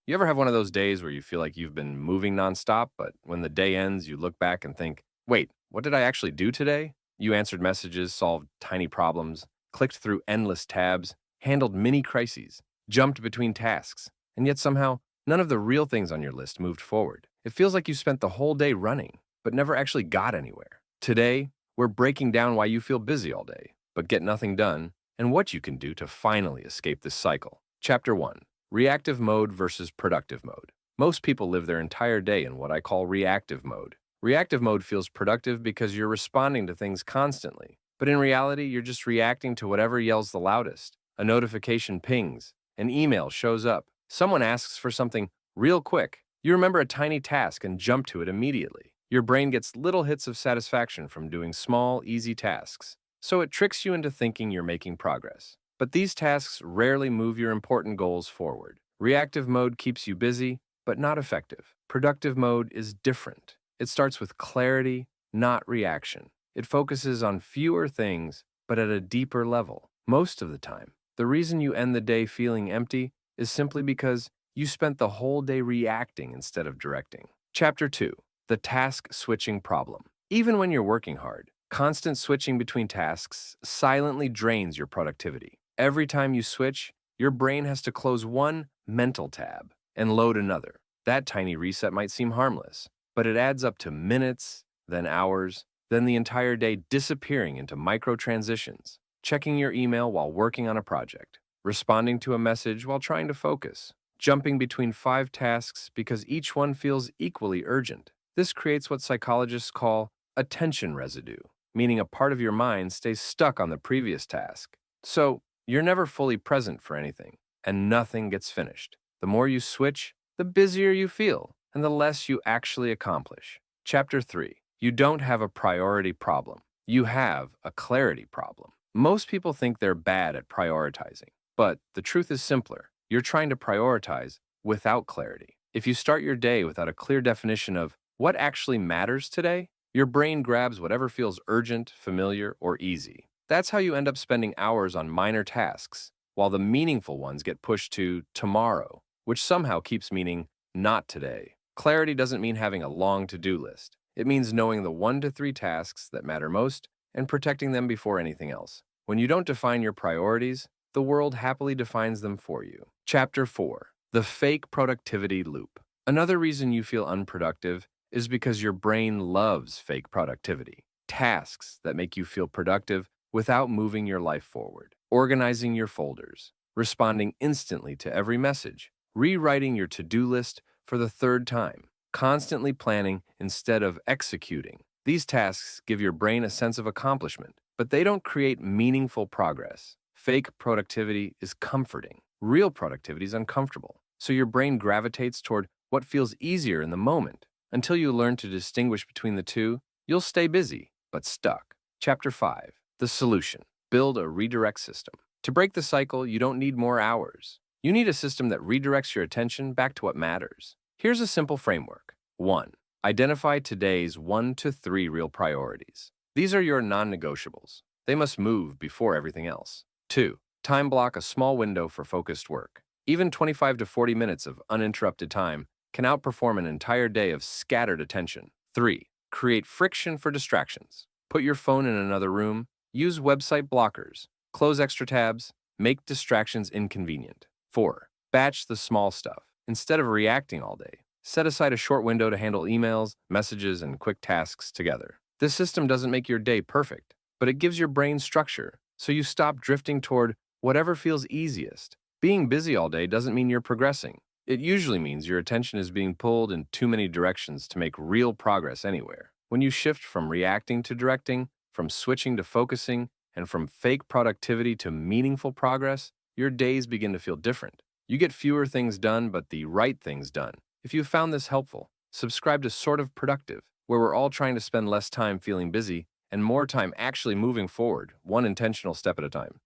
You ever have one of those days where you feel like you've been moving nonstop, but when the day ends, you look back and think, wait, what did I actually do today? You answered messages, solved tiny problems, clicked through endless tabs, handled mini crises, jumped between tasks, and yet somehow none of the real things on your list moved forward. It feels like you spent the whole day running, but never actually got anywhere. Today, we're breaking down why you feel busy all day, but get nothing done, and what you can do to finally escape this cycle. Chapter 1. Reactive mode versus productive mode. Most people live their entire day in what I call reactive mode. Reactive mode feels productive because you're responding to things constantly. But in reality, you're just reacting to whatever yells the loudest. A notification pings, an email shows up, someone asks for something real quick. You remember a tiny task and jump to it immediately. Your brain gets little hits of satisfaction from doing small, easy tasks. So it tricks you into thinking you're making progress. But these tasks rarely move your important goals forward. Reactive mode keeps you busy, but not effective. Productive mode is different. It starts with clarity, not reaction. It focuses on fewer things, but at a deeper level. Most of the time, the reason you end the day feeling empty is simply because you spent the whole day reacting instead of directing. Chapter 2. The task switching problem. Even when you're working hard, constant switching between tasks silently drains your productivity. Every time you switch, your brain has to close one mental tab and load another. That tiny reset might seem harmless, but it adds up to minutes, then hours, then the entire day disappearing into micro transitions. Checking your email while working on a project, responding to a message while trying to focus, jumping between 5 tasks because each one feels equally urgent. This creates what psychologists call attention residue, meaning a part of your mind stays stuck on the previous task. So, you're never fully present for anything, and nothing gets finished. The more you switch, the busier you feel, and the less you actually accomplish. Chapter 3. You don't have a priority problem. You have a clarity problem. Most people think they're bad at prioritizing, but the truth is simpler. You're trying to prioritize without clarity. If you start your day without a clear definition of what actually matters today, your brain grabs whatever feels urgent, familiar, or easy. That's how you end up spending hours on minor tasks, while the meaningful ones get pushed to tomorrow, which somehow keeps meaning not today. Clarity doesn't mean having a long to-do list. It means knowing the 1 to 3 tasks that matter most and protecting them before anything else. When you don't define your priorities, the world happily defines them for you. Chapter 4. The fake productivity loop. Another reason you feel unproductive is because your brain loves fake productivity. Tasks that make you feel productive without moving your life forward. Organizing your folders, responding instantly to every message, rewriting your to-do list for the 3rd time, constantly planning instead of executing. These tasks give your brain a sense of accomplishment, but they don't create meaningful progress. Fake productivity is comforting. Real productivity is uncomfortable. So your brain gravitates toward what feels easier in the moment. Until you learn to distinguish between the two, you'll stay busy, but stuck. Chapter 5. The solution. Build a redirect system. To break the cycle, you don't need more hours. You need a system that redirects your attention back to what matters. Here's a simple framework. 1. Identify today's 1 to 3 real priorities. These are your non-negotiables. They must move before everything else. 2. Time block a small window for focused work. Even 25 to 40 minutes of uninterrupted time can outperform an entire day of scattered attention. 3. Create friction for distractions. Put your phone in another room. Use website blockers. Close extra tabs. Make distractions inconvenient. 4. Batch the small stuff. Instead of reacting all day, set aside a short window to handle emails, messages, and quick tasks together. This system doesn't make your day perfect, but it gives your brain structure, so you stop drifting toward whatever feels easiest. Being busy all day doesn't mean you're progressing. It usually means your attention is being pulled in too many directions to make real progress anywhere. When you shift from reacting to directing, from switching to focusing, and from fake productivity to meaningful progress, your days begin to feel different. You get fewer things done, but the right things done. If you found this helpful, subscribe to Sort of Productive, where we're all trying to spend less time feeling busy and more time actually moving forward, one intentional step at a time.